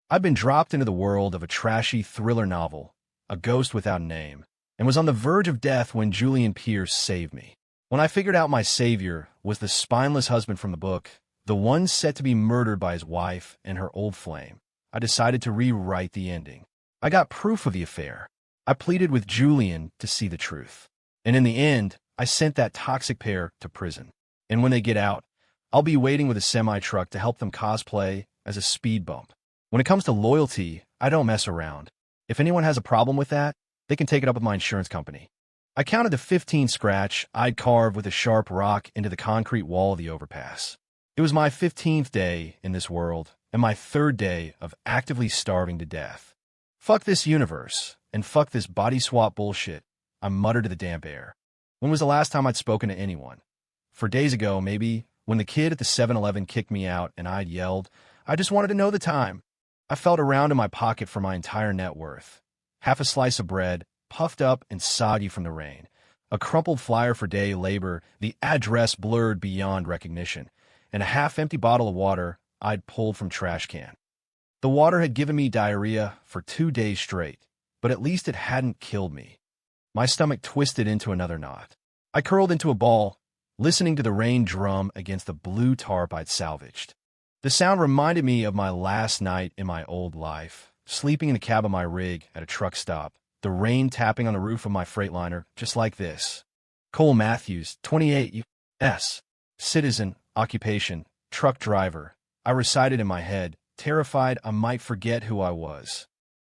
I'd been dropped into the world of a trashy thriller novel, A Ghost Without a Name, and was on the verge of death when Julian Pierce saved me. When I figured out my savior was the spineless husband from the book, the one set to be murdered by his wife and her old flame, I decided to rewrite the ending. I got proof of the affair. I pleaded with Julian to see the truth. And in the end, I sent that toxic pair to prison. And when they get out, I'll be waiting with a semi-truck to help them cosplay as a speed bump. When it comes to loyalty, I don't mess around. If anyone has a problem with that, they can take it up with my insurance company. I counted the 15 scratch I'd carved with a sharp rock into the concrete wall of the overpass. It was my 15th day in this world, and my 3rd day of actively starving to death. Fuck this universe, and fuck this body swap bullshit, I muttered to the damp air. When was the last time I'd spoken to anyone? 4 days ago, maybe, when the kid at the 7-Eleven kicked me out and I'd yelled, I just wanted to know the time. I felt around in my pocket for my entire net worth. Half a slice of bread, puffed up and soggy from the rain. A crumpled flyer for day labor, the address blurred beyond recognition, and a half-empty bottle of water I'd pulled from trash can. The water had given me diarrhea for 2 days straight, but at least it hadn't killed me. My stomach twisted into another knot. I curled into a ball, listening to the rain drum against the blue tarp I'd salvaged. The sound reminded me of my last night in my old life, sleeping in the cab of my rig at a truck stop, the rain tapping on the roof of my Freightliner, just like this. Cole Matthews, 28 U.S. Citizen, occupation, truck driver. I recited in my head, terrified I might forget who I was.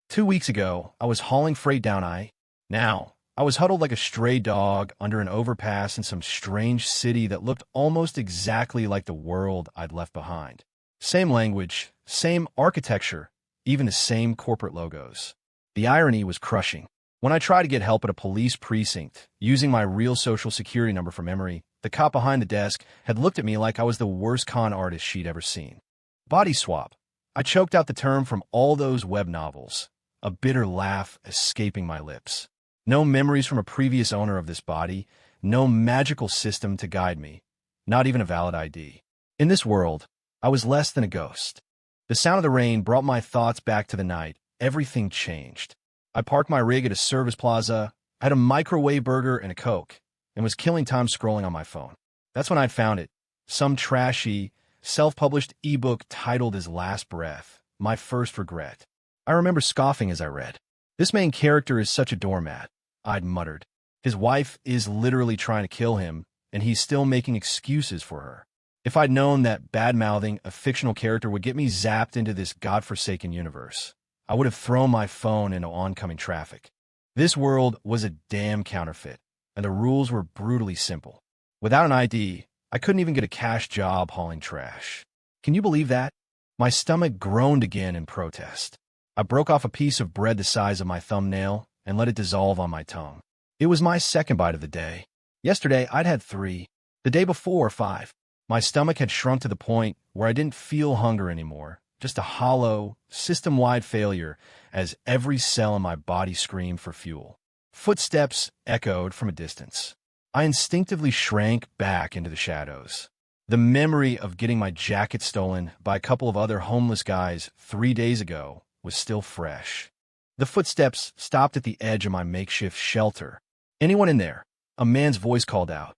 2 weeks ago, I was hauling freight down I. Now, I was huddled like a stray dog under an overpass in some strange city that looked almost exactly like the world I'd left behind. Same language, same architecture, even the same corporate logos. The irony was crushing. When I tried to get help at a police precinct, using my real social security number from memory, the cop behind the desk had looked at me like I was the worst con artist she'd ever seen. Body swap. I choked out the term from all those web novels, a bitter laugh escaping my lips. No memories from a previous owner of this body, no magical system to guide me, not even a valid ID. In this world, I was less than a ghost. The sound of the rain brought my thoughts back to the night. Everything changed. I parked my rig at a service plaza, had a microwave burger and a Coke, and was killing time scrolling on my phone. That's when I'd found it. Some trashy, self-published ebook titled His Last Breath, My First Regret. I remember scoffing as I read. This main character is such a doormat, I'd muttered. His wife is literally trying to kill him, and he's still making excuses for her. If I'd known that bad-mouthing a fictional character would get me zapped into this godforsaken universe, I would have thrown my phone into oncoming traffic. This world was a damn counterfeit, and the rules were brutally simple. Without an ID, I couldn't even get a cash job hauling trash. Can you believe that? My stomach groaned again in protest. I broke off a piece of bread the size of my thumbnail and let it dissolve on my tongue. It was my second bite of the day. Yesterday, I'd had 3. The day before, 5. My stomach had shrunk to the point where I didn't feel hunger anymore, just a hollow, system-wide failure as every cell in my body screamed for fuel. Footsteps echoed from a distance. I instinctively shrank back into the shadows. The memory of getting my jacket stolen by a couple of other homeless guys 3 days ago was still fresh. The footsteps stopped at the edge of my makeshift shelter. "Anyone in there?" A man's voice called out.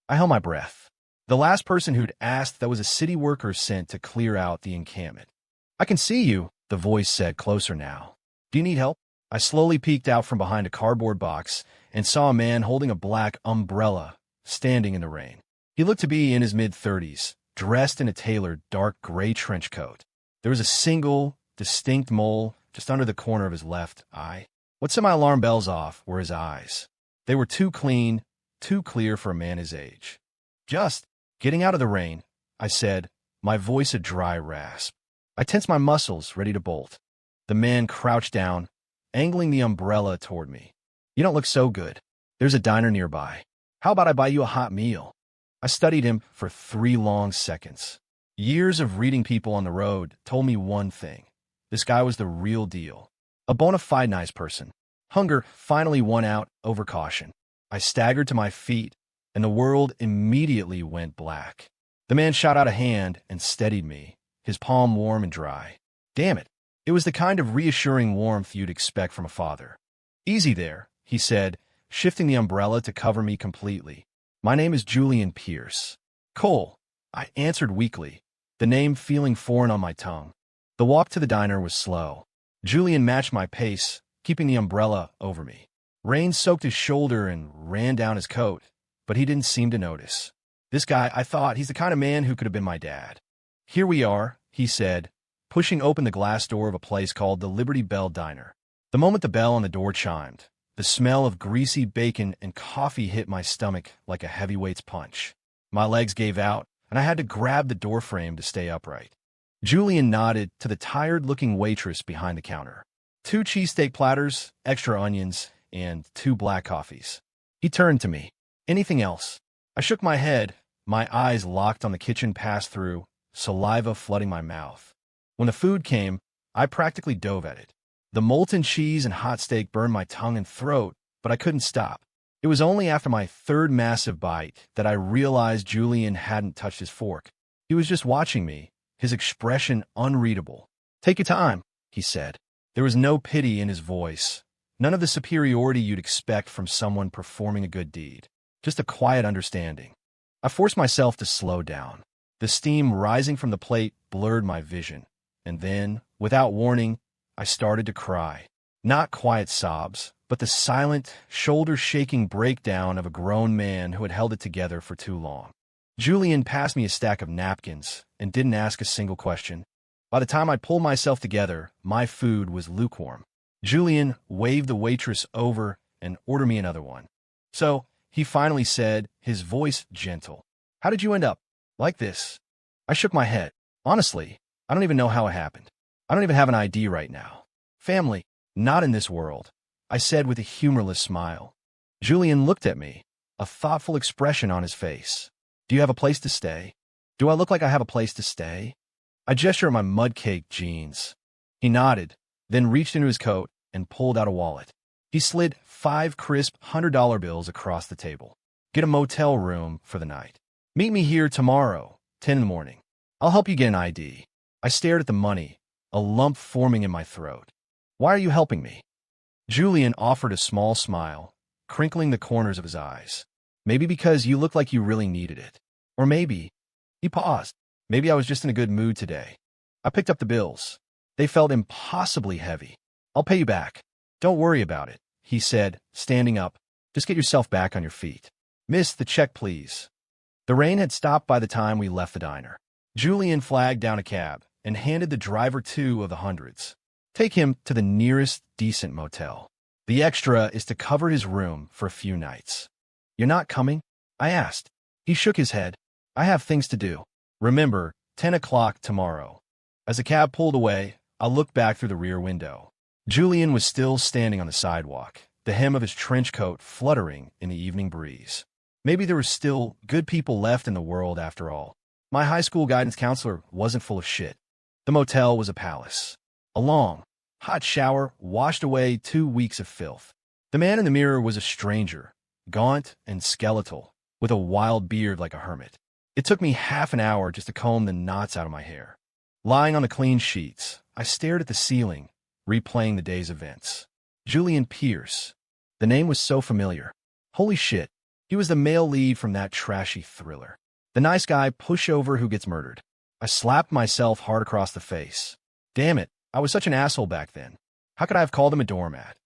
I held my breath. The last person who'd asked that was a city worker sent to clear out the encampment. "I can see you," the voice said, closer now. "Do you need help?" I slowly peeked out from behind a cardboard box and saw a man holding a black umbrella standing in the rain. He looked to be in his mid-30s, dressed in a tailored dark gray trench coat. There was a single, distinct mole just under the corner of his left eye. What set my alarm bells off were his eyes. They were too clean, too clear for a man his age. "Just getting out of the rain," I said, my voice a dry rasp. I tensed my muscles, ready to bolt. The man crouched down, angling the umbrella toward me. "You don't look so good. There's a diner nearby. How about I buy you a hot meal?" I studied him for 3 long seconds. Years of reading people on the road told me one thing. This guy was the real deal. A bona fide nice person. Hunger finally won out over caution. I staggered to my feet, and the world immediately went black. The man shot out a hand and steadied me, his palm warm and dry. "Damn it, It was the kind of reassuring warmth you'd expect from a father. "Easy there," he said, shifting the umbrella to cover me completely. "My name is Julian Pierce." "Cole," I answered weakly, the name feeling foreign on my tongue. The walk to the diner was slow. Julian matched my pace, keeping the umbrella over me. Rain soaked his shoulder and ran down his coat, but he didn't seem to notice. This guy, I thought, he's the kind of man who could have been my dad. "Here we are," he said, pushing open the glass door of a place called the Liberty Bell Diner. The moment the bell on the door chimed, the smell of greasy bacon and coffee hit my stomach like a heavyweight's punch. My legs gave out, and I had to grab the doorframe to stay upright. Julian nodded to the tired-looking waitress behind the counter. "2 cheesesteak platters, extra onions, and 2 black coffees." He turned to me. "Anything else?" I shook my head, my eyes locked on the kitchen pass-through, saliva flooding my mouth. When the food came, I practically dove at it. The molten cheese and hot steak burned my tongue and throat, but I couldn't stop. It was only after my third massive bite that I realized Julian hadn't touched his fork. He was just watching me, his expression unreadable. "Take your time," he said. There was no pity in his voice, none of the superiority you'd expect from someone performing a good deed, just a quiet understanding. I forced myself to slow down. The steam rising from the plate blurred my vision, and then, without warning, I started to cry. Not quiet sobs, but the silent, shoulder-shaking breakdown of a grown man who had held it together for too long. Julian passed me a stack of napkins and didn't ask a single question. By the time I pulled myself together, my food was lukewarm. Julian waved the waitress over and ordered me another one. "So," he finally said, his voice gentle, "how did you end up like this?" I shook my head. "Honestly, I don't even know how it happened. I don't even have an ID right now. Family, not in this world," I said with a humorless smile. Julian looked at me, a thoughtful expression on his face. "Do you have a place to stay?" "Do I look like I have a place to stay?" I gestured at my mud-caked jeans. He nodded, then reached into his coat and pulled out a wallet. He slid 5 crisp $100 bills across the table. "Get a motel room for the night. Meet me here tomorrow, 10 in the morning. I'll help you get an ID." I stared at the money, a lump forming in my throat. "Why are you helping me?" Julian offered a small smile, crinkling the corners of his eyes. "Maybe because you look like you really needed it. Or maybe—" He paused. "Maybe I was just in a good mood today." I picked up the bills. They felt impossibly heavy. "I'll pay you back. Don't worry about it," he said, standing up. "Just get yourself back on your feet." "Miss, the check, please." The rain had stopped by the time we left the diner. Julian flagged down a cab and handed the driver 2 of the hundreds. "Take him to the nearest decent motel. The extra is to cover his room for a few nights." "You're not coming?" I asked. He shook his head. "I have things to do. Remember, 10 o'clock tomorrow." As the cab pulled away, I looked back through the rear window. Julian was still standing on the sidewalk, the hem of his trench coat fluttering in the evening breeze. Maybe there were still good people left in the world after all. My high school guidance counselor wasn't full of shit. The motel was a palace. A long, hot shower washed away 2 weeks of filth. The man in the mirror was a stranger, gaunt and skeletal, with a wild beard like a hermit. It took me half an hour just to comb the knots out of my hair. Lying on the clean sheets, I stared at the ceiling, replaying the day's events. Julian Pierce. The name was so familiar. Holy shit, he was the male lead from that trashy thriller. The nice guy pushover who gets murdered. I slapped myself hard across the face. Damn it, I was such an asshole back then. How could I have called him a doormat?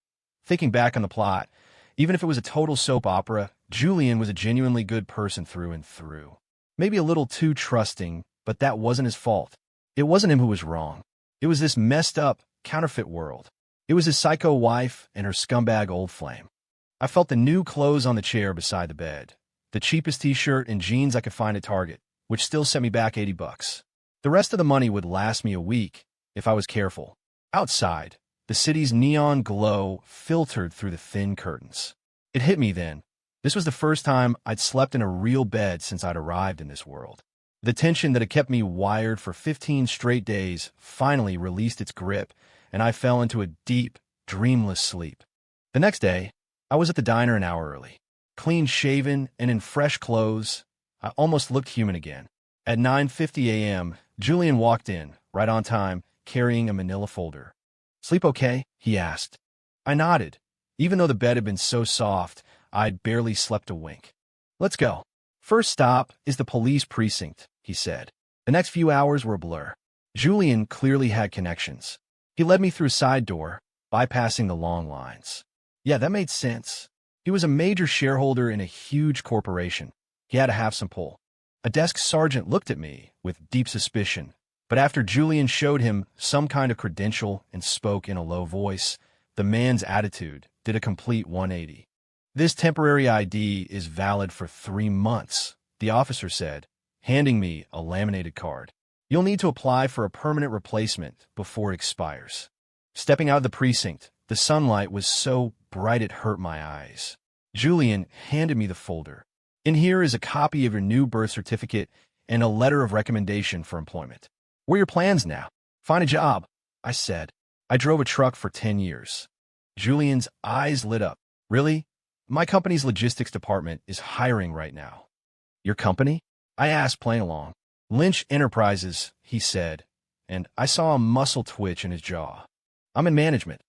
Thinking back on the plot, even if it was a total soap opera, Julian was a genuinely good person through and through. Maybe a little too trusting, but that wasn't his fault. It wasn't him who was wrong. It was this messed up, counterfeit world. It was his psycho wife and her scumbag old flame. I felt the new clothes on the chair beside the bed, the cheapest t-shirt and jeans I could find at Target, which still set me back $80. The rest of the money would last me a week, if I was careful. Outside, the city's neon glow filtered through the thin curtains. It hit me then. This was the first time I'd slept in a real bed since I'd arrived in this world. The tension that had kept me wired for 15 straight days finally released its grip, and I fell into a deep, dreamless sleep. The next day, I was at the diner an hour early. Clean-shaven and in fresh clothes, I almost looked human again. At 9:50 a.m., Julian walked in, right on time, carrying a manila folder. "Sleep okay?" he asked. I nodded. Even though the bed had been so soft, I'd barely slept a wink. "Let's go. First stop is the police precinct," he said. The next few hours were a blur. Julian clearly had connections. He led me through a side door, bypassing the long lines. Yeah, that made sense. He was a major shareholder in a huge corporation. He had to have some pull. A desk sergeant looked at me with deep suspicion, but after Julian showed him some kind of credential and spoke in a low voice, the man's attitude did a complete 180. "This temporary ID is valid for 3 months, the officer said, handing me a laminated card. "You'll need to apply for a permanent replacement before it expires." Stepping out of the precinct, the sunlight was so bright it hurt my eyes. Julian handed me the folder. "In here is a copy of your new birth certificate and a letter of recommendation for employment. What are your plans now?" "Find a job," I said. "I drove a truck for 10 years. Julian's eyes lit up. "Really? My company's logistics department is hiring right now." "Your company?" I asked, playing along. "Lynch Enterprises," he said, and I saw a muscle twitch in his jaw. "I'm in management."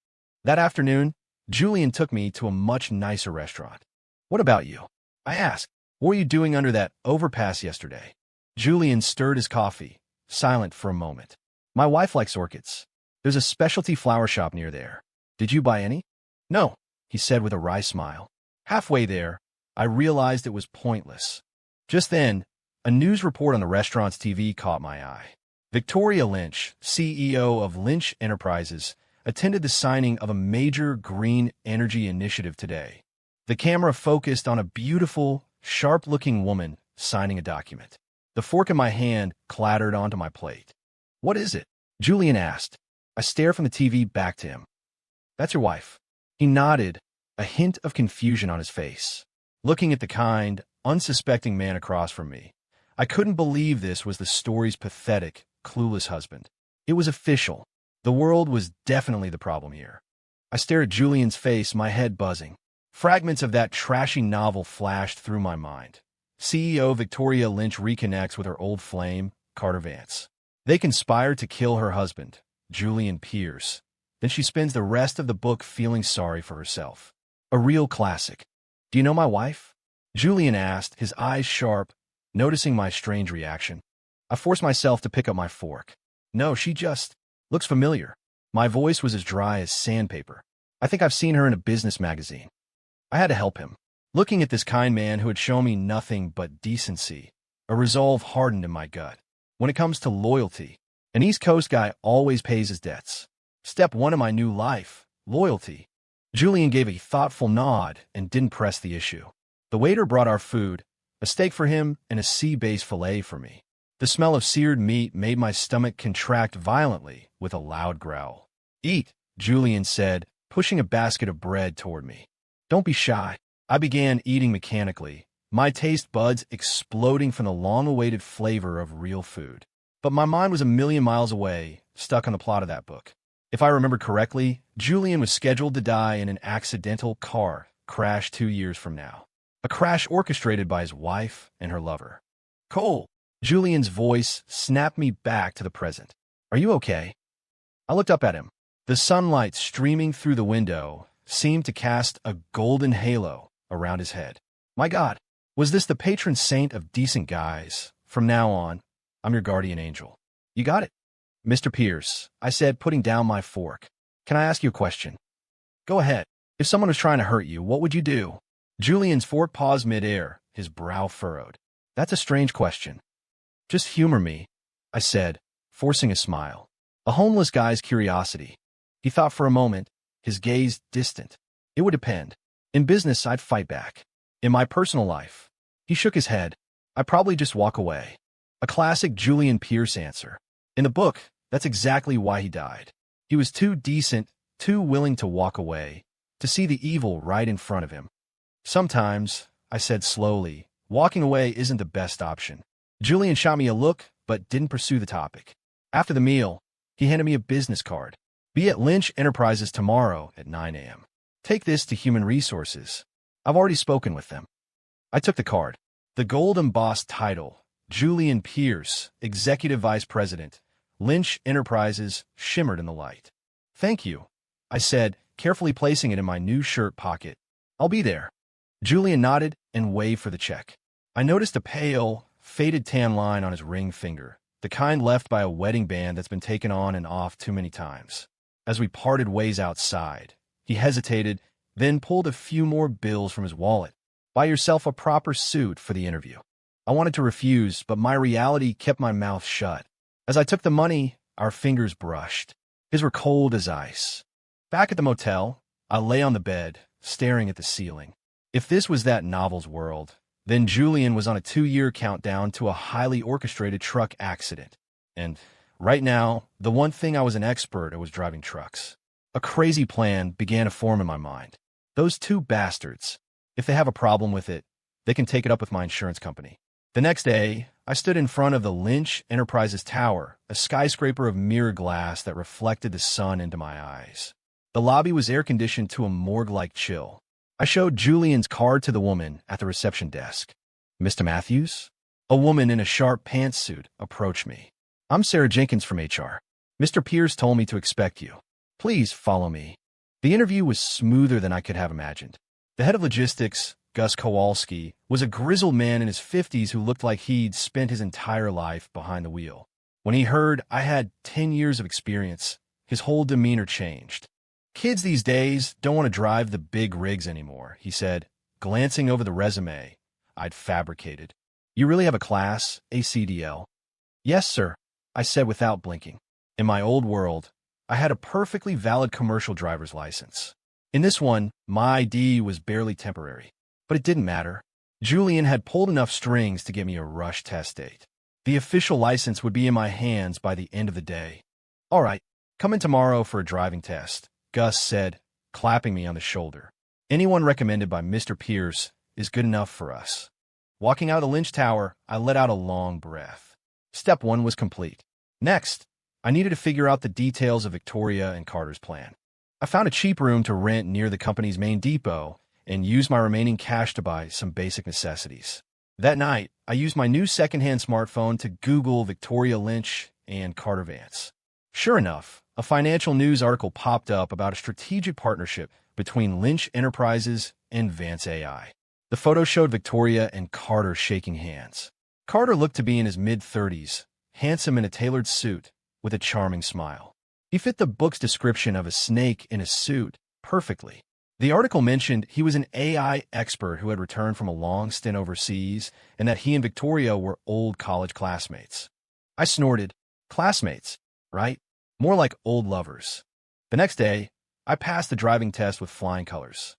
That afternoon, Julian took me to a much nicer restaurant. "What about you?" I asked. "What were you doing under that overpass yesterday?" Julian stirred his coffee, silent for a moment. "My wife likes orchids. There's a specialty flower shop near there. Did you buy any?" "No," he said with a wry smile. Halfway there, I realized it was pointless. Just then, a news report on the restaurant's TV caught my eye. Victoria Lynch, CEO of Lynch Enterprises, attended the signing of a major green energy initiative today. The camera focused on a beautiful, sharp-looking woman signing a document. The fork in my hand clattered onto my plate. "What is it?" Julian asked. I stared from the TV back to him. "That's your wife." He nodded, a hint of confusion on his face. Looking at the kind, unsuspecting man across from me, I couldn't believe this was the story's pathetic, clueless husband. It was official. The world was definitely the problem here. I stared at Julian's face, my head buzzing. Fragments of that trashy novel flashed through my mind. CEO Victoria Lynch reconnects with her old flame, Carter Vance. They conspire to kill her husband, Julian Pierce. Then she spends the rest of the book feeling sorry for herself. A real classic. "Do you know my wife?" Julian asked, his eyes sharp, noticing my strange reaction. I forced myself to pick up my fork. "No, she just looks familiar." My voice was as dry as sandpaper. "I think I've seen her in a business magazine." I had to help him. Looking at this kind man who had shown me nothing but decency, a resolve hardened in my gut. When it comes to loyalty, an East Coast guy always pays his debts. Step 1 in my new life, loyalty. Julian gave a thoughtful nod and didn't press the issue. The waiter brought our food, a steak for him and a sea-based fillet for me. The smell of seared meat made my stomach contract violently with a loud growl. "Eat," Julian said, pushing a basket of bread toward me. "Don't be shy." I began eating mechanically, my taste buds exploding from the long-awaited flavor of real food. But my mind was a million miles away, stuck on the plot of that book. If I remember correctly, Julian was scheduled to die in an accidental car crash 2 years from now. A crash orchestrated by his wife and her lover. "Cole!" Julian's voice snapped me back to the present. "Are you okay?" I looked up at him. The sunlight streaming through the window seemed to cast a golden halo around his head. My God, was this the patron saint of decent guys? From now on, I'm your guardian angel. "You got it." "Mr. Pierce," I said, putting down my fork. "Can I ask you a question?" "Go ahead. If someone was trying to hurt you, what would you do?" Julian's fork paused midair, his brow furrowed. "That's a strange question." "Just humor me," I said, forcing a smile. A homeless guy's curiosity. He thought for a moment, his gaze distant. "It would depend. In business, I'd fight back. In my personal life," he shook his head, "I'd probably just walk away." A classic Julian Pierce answer. In the book, that's exactly why he died. He was too decent, too willing to walk away, to see the evil right in front of him. "Sometimes," I said slowly, "walking away isn't the best option." Julian shot me a look, but didn't pursue the topic. After the meal, he handed me a business card. "Be at Lynch Enterprises tomorrow at 9 a.m. Take this to Human Resources. I've already spoken with them." I took the card. The gold embossed title, Julian Pierce, Executive Vice President, Lynch Enterprises shimmered in the light. "Thank you," I said, carefully placing it in my new shirt pocket. "I'll be there." Julian nodded and waved for the check. I noticed a pale, faded tan line on his ring finger, the kind left by a wedding band that's been taken on and off too many times. As we parted ways outside, he hesitated, then pulled a few more bills from his wallet. "Buy yourself a proper suit for the interview." I wanted to refuse, but my reality kept my mouth shut. As I took the money, our fingers brushed. His were cold as ice. Back at the motel, I lay on the bed, staring at the ceiling. If this was that novel's world, then Julian was on a 2-year countdown to a highly orchestrated truck accident. And right now, the one thing I was an expert at was driving trucks. A crazy plan began to form in my mind. Those two bastards, if they have a problem with it, they can take it up with my insurance company. The next day, I stood in front of the Lynch Enterprises Tower, a skyscraper of mirror glass that reflected the sun into my eyes. The lobby was air-conditioned to a morgue-like chill. I showed Julian's card to the woman at the reception desk. "Mr. Matthews?" A woman in a sharp pantsuit approached me. "I'm Sarah Jenkins from HR. Mr. Pierce told me to expect you. Please follow me." The interview was smoother than I could have imagined. The head of logistics, Gus Kowalski, was a grizzled man in his 50s who looked like he'd spent his entire life behind the wheel. When he heard I had 10 years of experience, his whole demeanor changed. "Kids these days don't want to drive the big rigs anymore," he said, glancing over the resume I'd fabricated. "You really have a class, a CDL?" "Yes, sir," I said without blinking. In my old world, I had a perfectly valid commercial driver's license. In this one, my ID was barely temporary. But it didn't matter. Julian had pulled enough strings to get me a rush test date. The official license would be in my hands by the end of the day. "All right, come in tomorrow for a driving test," Gus said, clapping me on the shoulder. "Anyone recommended by Mr. Pierce is good enough for us." Walking out of the Lynch Tower, I let out a long breath. Step 1 was complete. Next, I needed to figure out the details of Victoria and Carter's plan. I found a cheap room to rent near the company's main depot and used my remaining cash to buy some basic necessities. That night, I used my new secondhand smartphone to Google Victoria Lynch and Carter Vance. Sure enough, a financial news article popped up about a strategic partnership between Lynch Enterprises and Vance AI. The photo showed Victoria and Carter shaking hands. Carter looked to be in his mid-30s, handsome in a tailored suit, with a charming smile. He fit the book's description of a snake in a suit perfectly. The article mentioned he was an AI expert who had returned from a long stint overseas and that he and Victoria were old college classmates. I snorted. Classmates, right? More like old lovers. The next day, I passed the driving test with flying colors.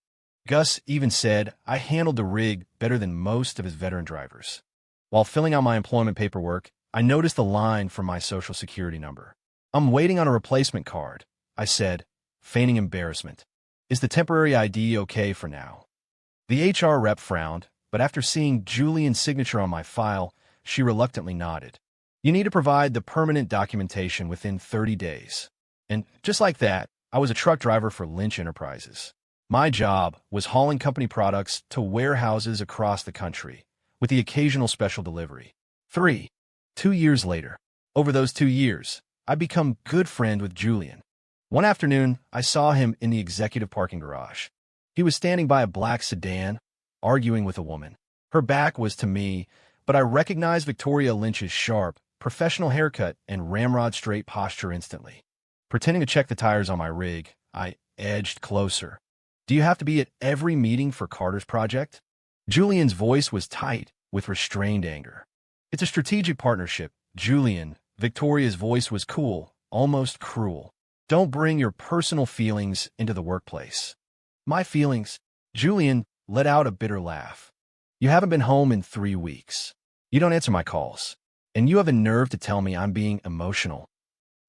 Gus even said I handled the rig better than most of his veteran drivers. While filling out my employment paperwork, I noticed the line for my social security number. "I'm waiting on a replacement card," I said, feigning embarrassment. "Is the temporary ID okay for now?" The HR rep frowned, but after seeing Julian's signature on my file, she reluctantly nodded. "You need to provide the permanent documentation within 30 days. And just like that, I was a truck driver for Lynch Enterprises. My job was hauling company products to warehouses across the country, with the occasional special delivery. 2 years later. Over those 2 years, I'd become good friend with Julian. One afternoon, I saw him in the executive parking garage. He was standing by a black sedan, arguing with a woman. Her back was to me, but I recognized Victoria Lynch's sharp, professional haircut and ramrod-straight posture instantly. Pretending to check the tires on my rig, I edged closer. "Do you have to be at every meeting for Carter's project?" Julian's voice was tight, with restrained anger. "It's a strategic partnership, Julian." Victoria's voice was cool, almost cruel. "Don't bring your personal feelings into the workplace." "My feelings?" Julian let out a bitter laugh. "You haven't been home in 3 weeks. You don't answer my calls. And you have a nerve to tell me I'm being emotional."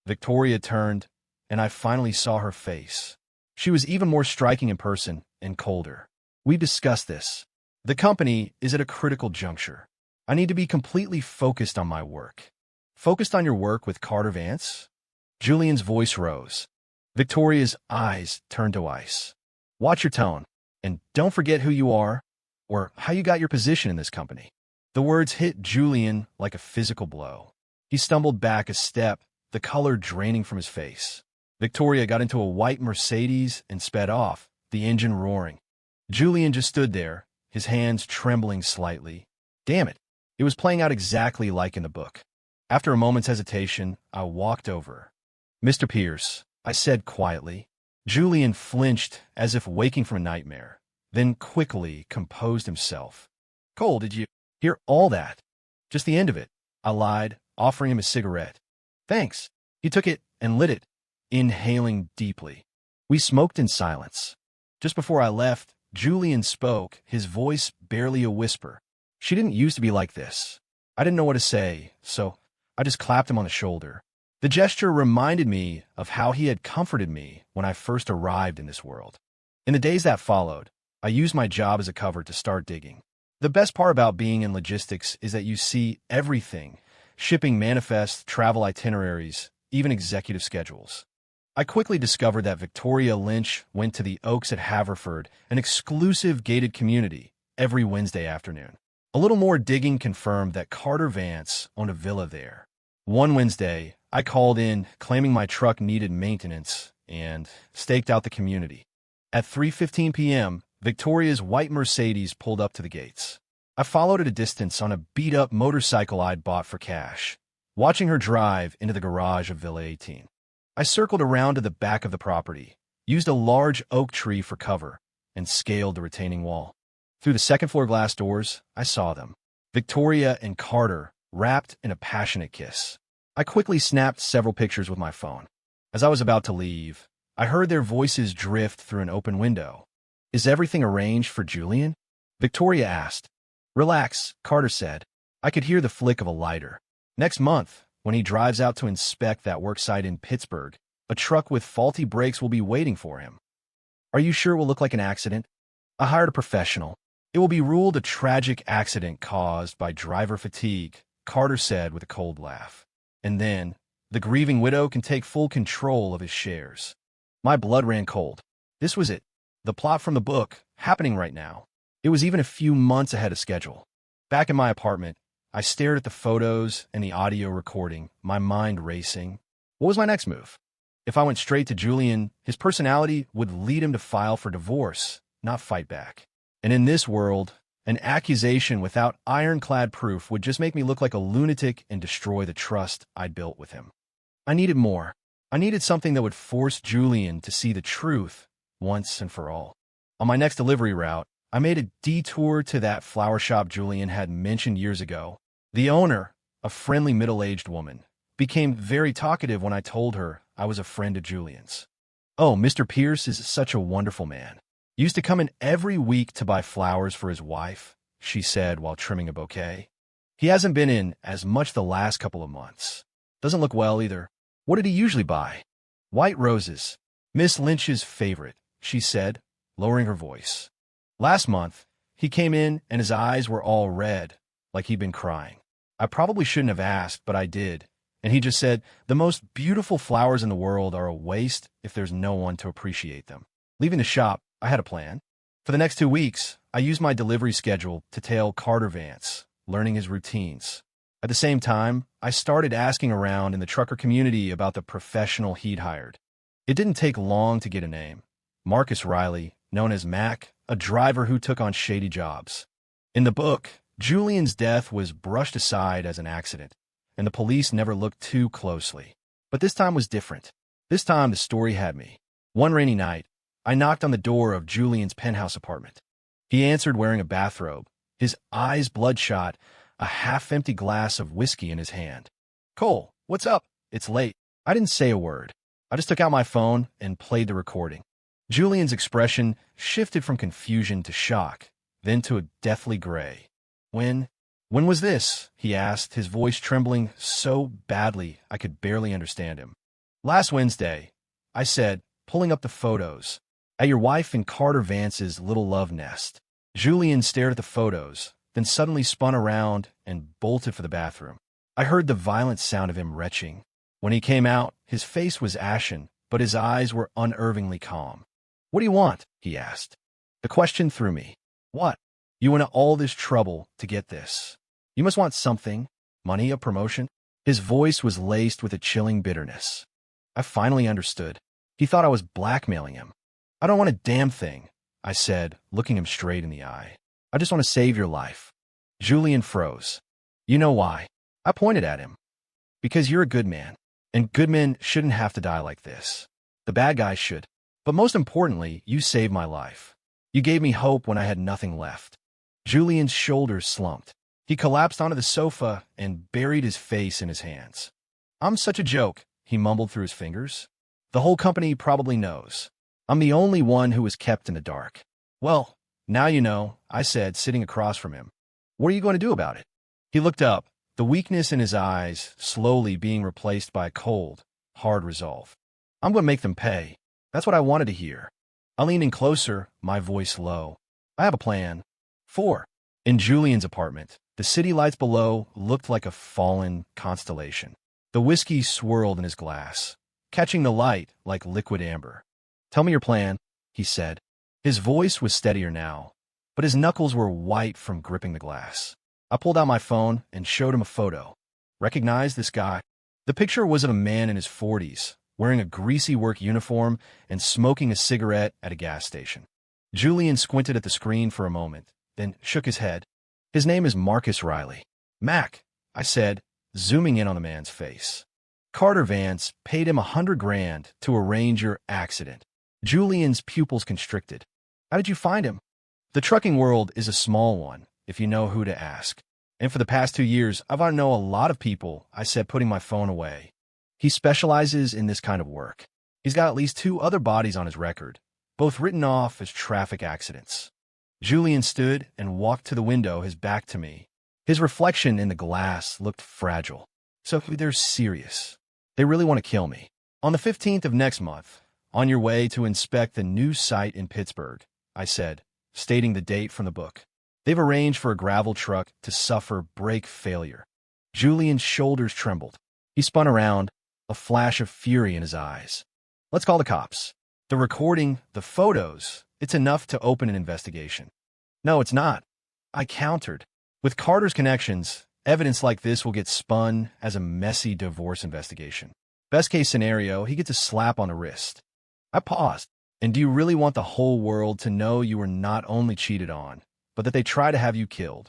Victoria turned, and I finally saw her face. She was even more striking in person and colder. "We discussed this. The company is at a critical juncture. I need to be completely focused on my work." "Focused on your work with Carter Vance?" Julian's voice rose. Victoria's eyes turned to ice. "Watch your tone, and don't forget who you are or how you got your position in this company." The words hit Julian like a physical blow. He stumbled back a step, the color draining from his face. Victoria got into a white Mercedes and sped off, the engine roaring. Julian just stood there, his hands trembling slightly. Damn it, it was playing out exactly like in the book. After a moment's hesitation, I walked over. "Mr. Pierce," I said quietly. Julian flinched as if waking from a nightmare, then quickly composed himself. "Cole, did you hear all that?" "Just the end of it," I lied, offering him a cigarette. "Thanks." He took it and lit it, inhaling deeply. We smoked in silence. Just before I left, Julian spoke, his voice barely a whisper. "She didn't used to be like this." I didn't know what to say, so I just clapped him on the shoulder. The gesture reminded me of how he had comforted me when I first arrived in this world. In the days that followed, I used my job as a cover to start digging. The best part about being in logistics is that you see everything: shipping manifests, travel itineraries, even executive schedules. I quickly discovered that Victoria Lynch went to the Oaks at Haverford, an exclusive gated community, every Wednesday afternoon. A little more digging confirmed that Carter Vance owned a villa there. One Wednesday, I called in, claiming my truck needed maintenance, and staked out the community. At 3:15 p.m., Victoria's white Mercedes pulled up to the gates. I followed at a distance on a beat-up motorcycle I'd bought for cash, watching her drive into the garage of Villa 18. I circled around to the back of the property, used a large oak tree for cover, and scaled the retaining wall. Through the second-floor glass doors, I saw them. Victoria and Carter, wrapped in a passionate kiss. I quickly snapped several pictures with my phone. As I was about to leave, I heard their voices drift through an open window. "Is everything arranged for Julian?" Victoria asked. "Relax," Carter said. I could hear the flick of a lighter. "Next month, when he drives out to inspect that worksite in Pittsburgh, a truck with faulty brakes will be waiting for him." "Are you sure it will look like an accident?" "I hired a professional. It will be ruled a tragic accident caused by driver fatigue," Carter said with a cold laugh. "And then, the grieving widow can take full control of his shares." My blood ran cold. This was it. The plot from the book, happening right now. It was even a few months ahead of schedule. Back in my apartment, I stared at the photos and the audio recording, my mind racing. What was my next move? If I went straight to Julian, his personality would lead him to file for divorce, not fight back. And in this world, an accusation without ironclad proof would just make me look like a lunatic and destroy the trust I'd built with him. I needed more. I needed something that would force Julian to see the truth once and for all. On my next delivery route, I made a detour to that flower shop Julian had mentioned years ago. The owner, a friendly middle-aged woman, became very talkative when I told her I was a friend of Julian's. "Oh, Mr. Pierce is such a wonderful man. Used to come in every week to buy flowers for his wife," she said while trimming a bouquet. "He hasn't been in as much the last couple of months. Doesn't look well either." "What did he usually buy?" "White roses. Miss Lynch's favorite," she said, lowering her voice. "Last month, he came in and his eyes were all red, like he'd been crying. I probably shouldn't have asked, but I did. And he just said, 'The most beautiful flowers in the world are a waste if there's no one to appreciate them.' Leaving the shop, I had a plan. For the next 2 weeks, I used my delivery schedule to tail Carter Vance, learning his routines. At the same time, I started asking around in the trucker community about the professional he'd hired. It didn't take long to get a name. Marcus Riley, known as Mac, a driver who took on shady jobs. In the book, Julian's death was brushed aside as an accident, and the police never looked too closely. But this time was different. This time the story had me. One rainy night, I knocked on the door of Julian's penthouse apartment. He answered wearing a bathrobe, his eyes bloodshot, a half-empty glass of whiskey in his hand. "Cole, what's up? It's late." I didn't say a word. I just took out my phone and played the recording. Julian's expression shifted from confusion to shock, then to a deathly gray. When was this?" he asked, his voice trembling so badly I could barely understand him. "Last Wednesday," I said, pulling up the photos. "At your wife and Carter Vance's little love nest." Julian stared at the photos, then suddenly spun around and bolted for the bathroom. I heard the violent sound of him retching. When he came out, his face was ashen, but his eyes were unervingly calm. "What do you want?" he asked. The question threw me. "What? You went to all this trouble to get this. You must want something. Money, a promotion." His voice was laced with a chilling bitterness. I finally understood. He thought I was blackmailing him. I don't want a damn thing, I said, looking him straight in the eye. I just want to save your life. Julian froze. You know why? I pointed at him. Because you're a good man, and good men shouldn't have to die like this. The bad guys should. But most importantly, you saved my life. You gave me hope when I had nothing left. Julian's shoulders slumped. He collapsed onto the sofa and buried his face in his hands. I'm such a joke, he mumbled through his fingers. The whole company probably knows. I'm the only one who was kept in the dark. Well, now you know, I said, sitting across from him. What are you going to do about it? He looked up, the weakness in his eyes slowly being replaced by a cold, hard resolve. I'm going to make them pay. That's what I wanted to hear. I leaned in closer, my voice low. I have a plan. 4. In Julian's apartment, the city lights below looked like a fallen constellation. The whiskey swirled in his glass, catching the light like liquid amber. Tell me your plan, he said. His voice was steadier now, but his knuckles were white from gripping the glass. I pulled out my phone and showed him a photo. Recognize this guy? The picture was of a man in his 40s, wearing a greasy work uniform and smoking a cigarette at a gas station. Julian squinted at the screen for a moment, then shook his head. His name is Marcus Riley. Mac, I said, zooming in on the man's face. Carter Vance paid him $100,000 to arrange your accident. Julian's pupils constricted. How did you find him? The trucking world is a small one, if you know who to ask. And for the past 2 years, I've gotten to know a lot of people, I said, putting my phone away. He specializes in this kind of work. He's got at least 2 other bodies on his record, both written off as traffic accidents. Julian stood and walked to the window, his back to me. His reflection in the glass looked fragile. So they're serious. They really want to kill me. On the 15th of next month, on your way to inspect the new site in Pittsburgh, I said, stating the date from the book. They've arranged for a gravel truck to suffer brake failure. Julian's shoulders trembled. He spun around, a flash of fury in his eyes. Let's call the cops. The recording, the photos, it's enough to open an investigation. No, it's not. I countered. With Carter's connections, evidence like this will get spun as a messy divorce investigation. Best case scenario, he gets a slap on the wrist. I paused. And do you really want the whole world to know you were not only cheated on, but that they try to have you killed?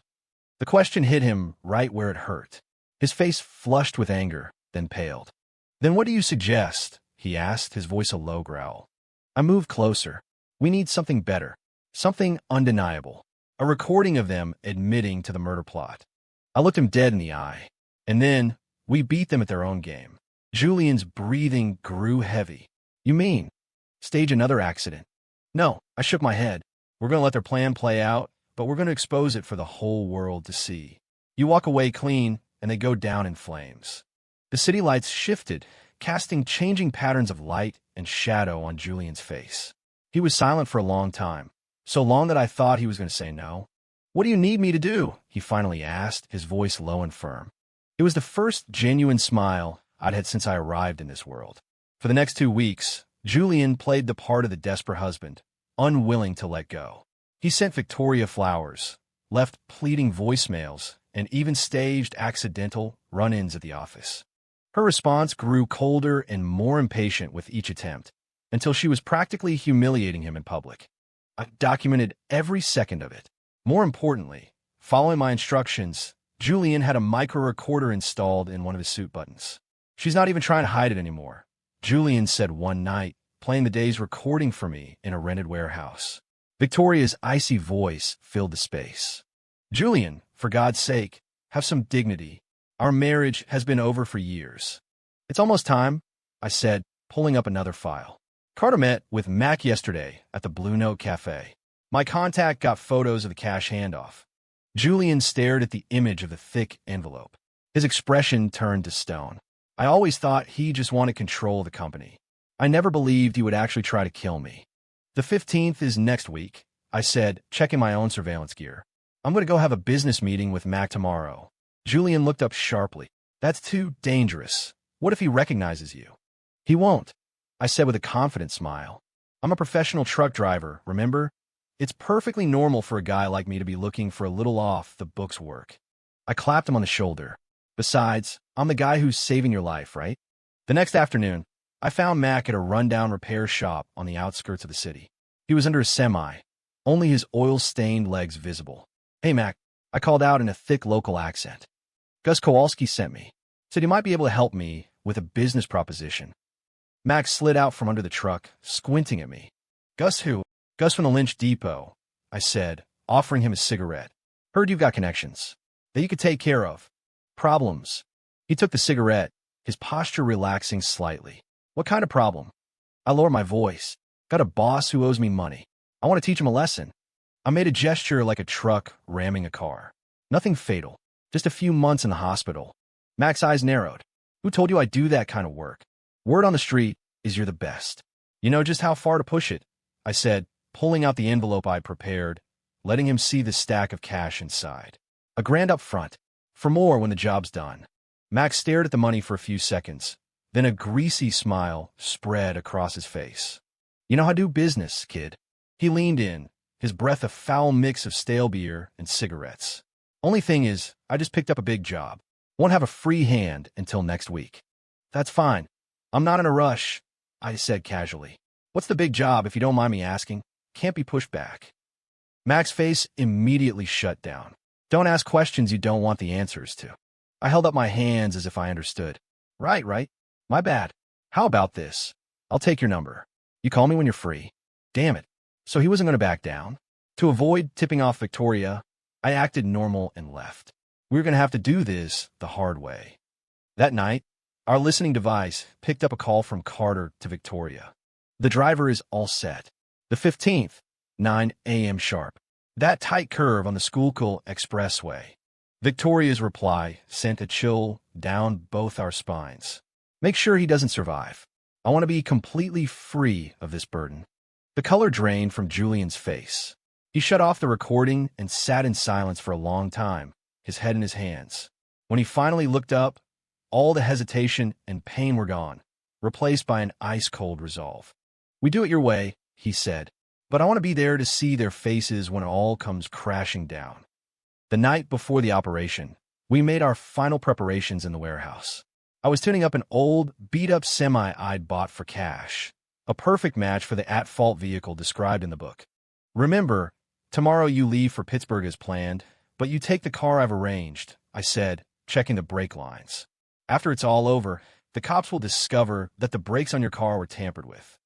The question hit him right where it hurt. His face flushed with anger, then paled. Then what do you suggest? He asked, his voice a low growl. I moved closer. We need something better. Something undeniable. A recording of them admitting to the murder plot. I looked him dead in the eye. And then, we beat them at their own game. Julian's breathing grew heavy. You mean? Stage another accident? No, I shook my head. We're going to let their plan play out, but we're going to expose it for the whole world to see. You walk away clean, and they go down in flames. The city lights shifted, casting changing patterns of light and shadow on Julian's face. He was silent for a long time, so long that I thought he was going to say no. What do you need me to do? He finally asked, his voice low and firm. It was the first genuine smile I'd had since I arrived in this world. For the next 2 weeks, Julian played the part of the desperate husband, unwilling to let go. He sent Victoria flowers, left pleading voicemails, and even staged accidental run-ins at the office. Her response grew colder and more impatient with each attempt, until she was practically humiliating him in public. I documented every second of it. More importantly, following my instructions, Julian had a micro-recorder installed in one of his suit buttons. She's not even trying to hide it anymore, Julian said one night, playing the day's recording for me in a rented warehouse. Victoria's icy voice filled the space. Julian, for God's sake, have some dignity. Our marriage has been over for years. It's almost time, I said, pulling up another file. Carter met with Mac yesterday at the Blue Note Cafe. My contact got photos of the cash handoff. Julian stared at the image of the thick envelope. His expression turned to stone. I always thought he just wanted control of the company. I never believed he would actually try to kill me. The 15th is next week, I said, checking my own surveillance gear. I'm going to go have a business meeting with Mac tomorrow. Julian looked up sharply. That's too dangerous. What if he recognizes you? He won't, I said with a confident smile. I'm a professional truck driver, remember? It's perfectly normal for a guy like me to be looking for a little off-the-books work. I clapped him on the shoulder. Besides, I'm the guy who's saving your life, right? The next afternoon, I found Mac at a rundown repair shop on the outskirts of the city. He was under a semi, only his oil-stained legs visible. "Hey, Mac," I called out in a thick local accent. "Gus Kowalski sent me. Said he might be able to help me with a business proposition." Max slid out from under the truck, squinting at me. "Gus who?" "Gus from the Lynch Depot," I said, offering him a cigarette. "Heard you've got connections that you could take care of. Problems." He took the cigarette, his posture relaxing slightly. "What kind of problem?" I lowered my voice. "Got a boss who owes me money. I want to teach him a lesson." I made a gesture like a truck ramming a car. "Nothing fatal. Just a few months in the hospital." Mac's eyes narrowed. "Who told you I do that kind of work? Word on the street is you're the best. You know just how far to push it," I said, pulling out the envelope I'd prepared, letting him see the stack of cash inside. $1,000 up front, for more when the job's done." Max stared at the money for a few seconds, then a greasy smile spread across his face. "You know how to do business, kid." He leaned in, his breath a foul mix of stale beer and cigarettes. "Only thing is, I just picked up a big job. Won't have a free hand until next week." "That's fine. I'm not in a rush," I said casually. "What's the big job, if you don't mind me asking? Can't be pushed back." Mac's face immediately shut down. "Don't ask questions you don't want the answers to." I held up my hands as if I understood. Right. My bad. How about this? I'll take your number. You call me when you're free." Damn it. So he wasn't going to back down? To avoid tipping off Victoria, I acted normal and left. We were going to have to do this the hard way. That night, our listening device picked up a call from Carter to Victoria. "The driver is all set. The 15th, 9 a.m. sharp. That tight curve on the Schuylkill Expressway." Victoria's reply sent a chill down both our spines. "Make sure he doesn't survive. I want to be completely free of this burden." The color drained from Julian's face. He shut off the recording and sat in silence for a long time, his head in his hands. When he finally looked up, all the hesitation and pain were gone, replaced by an ice-cold resolve. "We do it your way," he said, "but I want to be there to see their faces when it all comes crashing down." The night before the operation, we made our final preparations in the warehouse. I was tuning up an old, beat-up semi I'd bought for cash, a perfect match for the at-fault vehicle described in the book. "Remember, tomorrow you leave for Pittsburgh as planned, but you take the car I've arranged," I said, checking the brake lines. "After it's all over, the cops will discover that the brakes on your car were tampered with."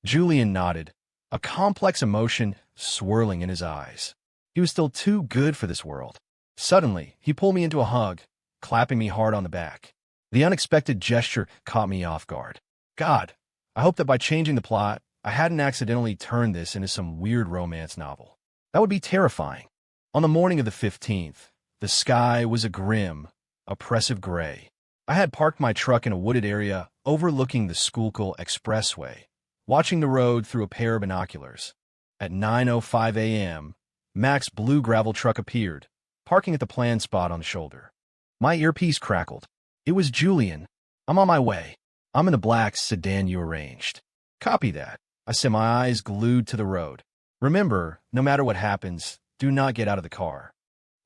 Julian nodded, a complex emotion swirling in his eyes. He was still too good for this world. Suddenly, he pulled me into a hug, clapping me hard on the back. The unexpected gesture caught me off guard. God, I hope that by changing the plot, I hadn't accidentally turned this into some weird romance novel. That would be terrifying. On the morning of the 15th, the sky was a grim, oppressive gray. I had parked my truck in a wooded area overlooking the Schuylkill Expressway, watching the road through a pair of binoculars. At 9:05 a.m., Mac's blue gravel truck appeared, parking at the planned spot on the shoulder. My earpiece crackled. It was Julian. "I'm on my way. I'm in the black sedan you arranged." "Copy that," I said, my eyes glued to the road. "Remember, no matter what happens, do not get out of the car."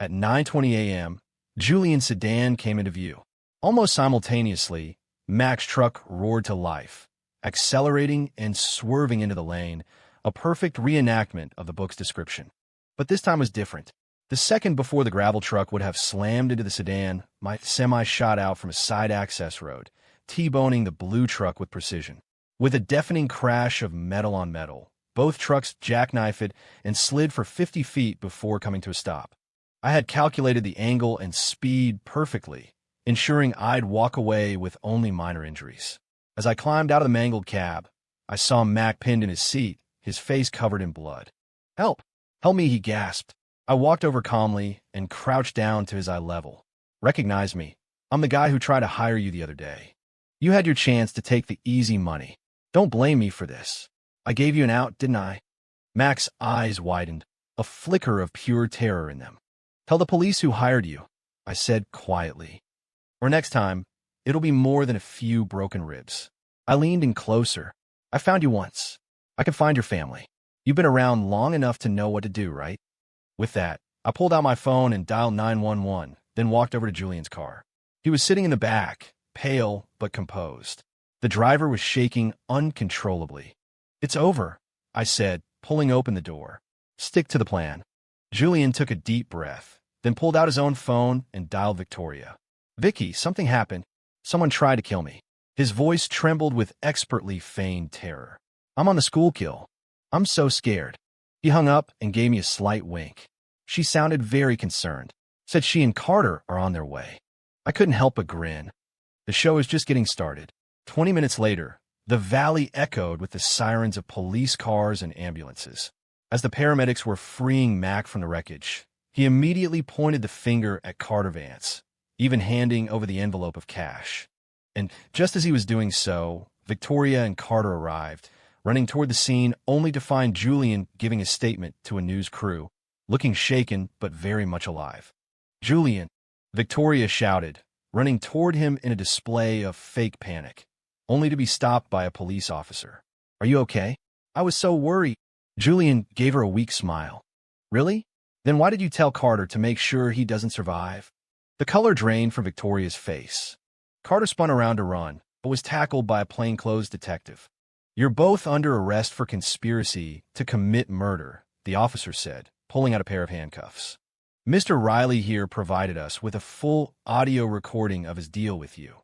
At 9:20 a.m., Julian's sedan came into view. Almost simultaneously, Mac's truck roared to life, accelerating and swerving into the lane, a perfect reenactment of the book's description. But this time was different. The second before the gravel truck would have slammed into the sedan, my semi shot out from a side access road, T-boning the blue truck with precision. With a deafening crash of metal on metal, both trucks jackknifed and slid for 50 feet before coming to a stop. I had calculated the angle and speed perfectly, ensuring I'd walk away with only minor injuries. As I climbed out of the mangled cab, I saw Mac pinned in his seat, his face covered in blood. "Help! Help me," he gasped. I walked over calmly and crouched down to his eye level. "Recognize me. I'm the guy who tried to hire you the other day. You had your chance to take the easy money. Don't blame me for this. I gave you an out, didn't I?" Mac's eyes widened, a flicker of pure terror in them. "Tell the police who hired you," I said quietly. "Or next time, it'll be more than a few broken ribs." I leaned in closer. "I found you once. I can find your family. You've been around long enough to know what to do, right?" With that, I pulled out my phone and dialed 911, then walked over to Julian's car. He was sitting in the back, pale but composed. The driver was shaking uncontrollably. "It's over," I said, pulling open the door. "Stick to the plan." Julian took a deep breath, then pulled out his own phone and dialed Victoria. "Vicky, something happened. Someone tried to kill me." His voice trembled with expertly feigned terror. "I'm on the school kill. I'm so scared." He hung up and gave me a slight wink. She sounded very concerned. Said she and Carter are on their way. I couldn't help but grin. The show is just getting started. 20 minutes later, the valley echoed with the sirens of police cars and ambulances. As the paramedics were freeing Mac from the wreckage, he immediately pointed the finger at Carter Vance, even handing over the envelope of cash. And just as he was doing so, Victoria and Carter arrived, running toward the scene only to find Julian giving a statement to a news crew, looking shaken but very much alive. "Julian," Victoria shouted, running toward him in a display of fake panic, only to be stopped by a police officer. "Are you okay? I was so worried." Julian gave her a weak smile. "Really? Then why did you tell Carter to make sure he doesn't survive?" The color drained from Victoria's face. Carter spun around to run, but was tackled by a plainclothes detective. "You're both under arrest for conspiracy to commit murder," the officer said, pulling out a pair of handcuffs. "Mr. Riley here provided us with a full audio recording of his deal with you."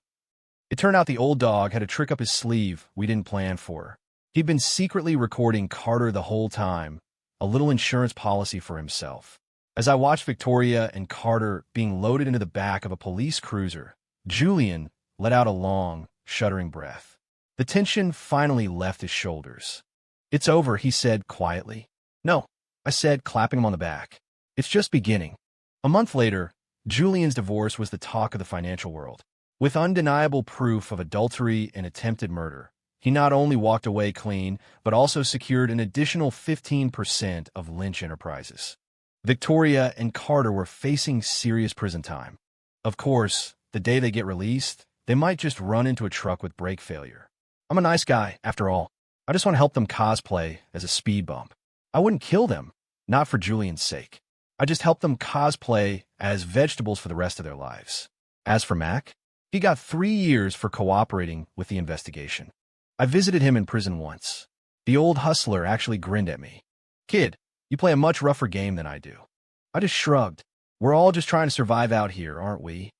It turned out the old dog had a trick up his sleeve we didn't plan for. He'd been secretly recording Carter the whole time, a little insurance policy for himself. As I watched Victoria and Carter being loaded into the back of a police cruiser, Julian let out a long, shuddering breath. The tension finally left his shoulders. "It's over," he said quietly. "No," I said, clapping him on the back. "It's just beginning." A month later, Julian's divorce was the talk of the financial world. With undeniable proof of adultery and attempted murder, he not only walked away clean, but also secured an additional 15% of Lynch Enterprises. Victoria and Carter were facing serious prison time. Of course, the day they get released, they might just run into a truck with brake failure. I'm a nice guy, after all. I just want to help them cosplay as a speed bump. I wouldn't kill them, not for Julian's sake. I just help them cosplay as vegetables for the rest of their lives. As for Mac, he got 3 years for cooperating with the investigation. I visited him in prison once. The old hustler actually grinned at me. "Kid, you play a much rougher game than I do." I just shrugged. "We're all just trying to survive out here, aren't we?"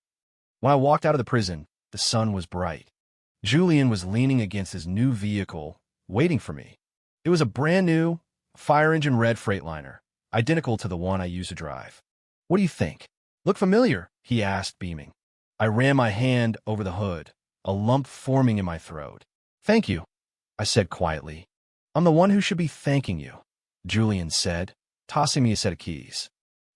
When I walked out of the prison, the sun was bright. Julian was leaning against his new vehicle, waiting for me. It was a brand new, fire engine red Freightliner, identical to the one I used to drive. "What do you think? Look familiar?" he asked, beaming. I ran my hand over the hood, a lump forming in my throat. "Thank you," I said quietly. "I'm the one who should be thanking you," Julian said, tossing me a set of keys.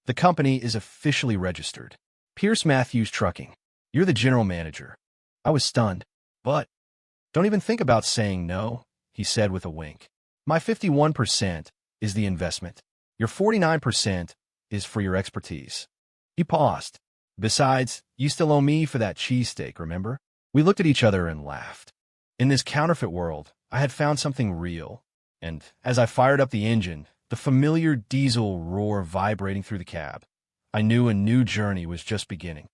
"The company is officially registered. Pierce Matthews Trucking. You're the general manager." I was stunned. "But don't even think about saying no," he said with a wink. "My 51% is the investment. Your 49% is for your expertise." He paused. "Besides, you still owe me for that cheesesteak, remember?" We looked at each other and laughed. In this counterfeit world, I had found something real, and as I fired up the engine, the familiar diesel roar vibrating through the cab, I knew a new journey was just beginning.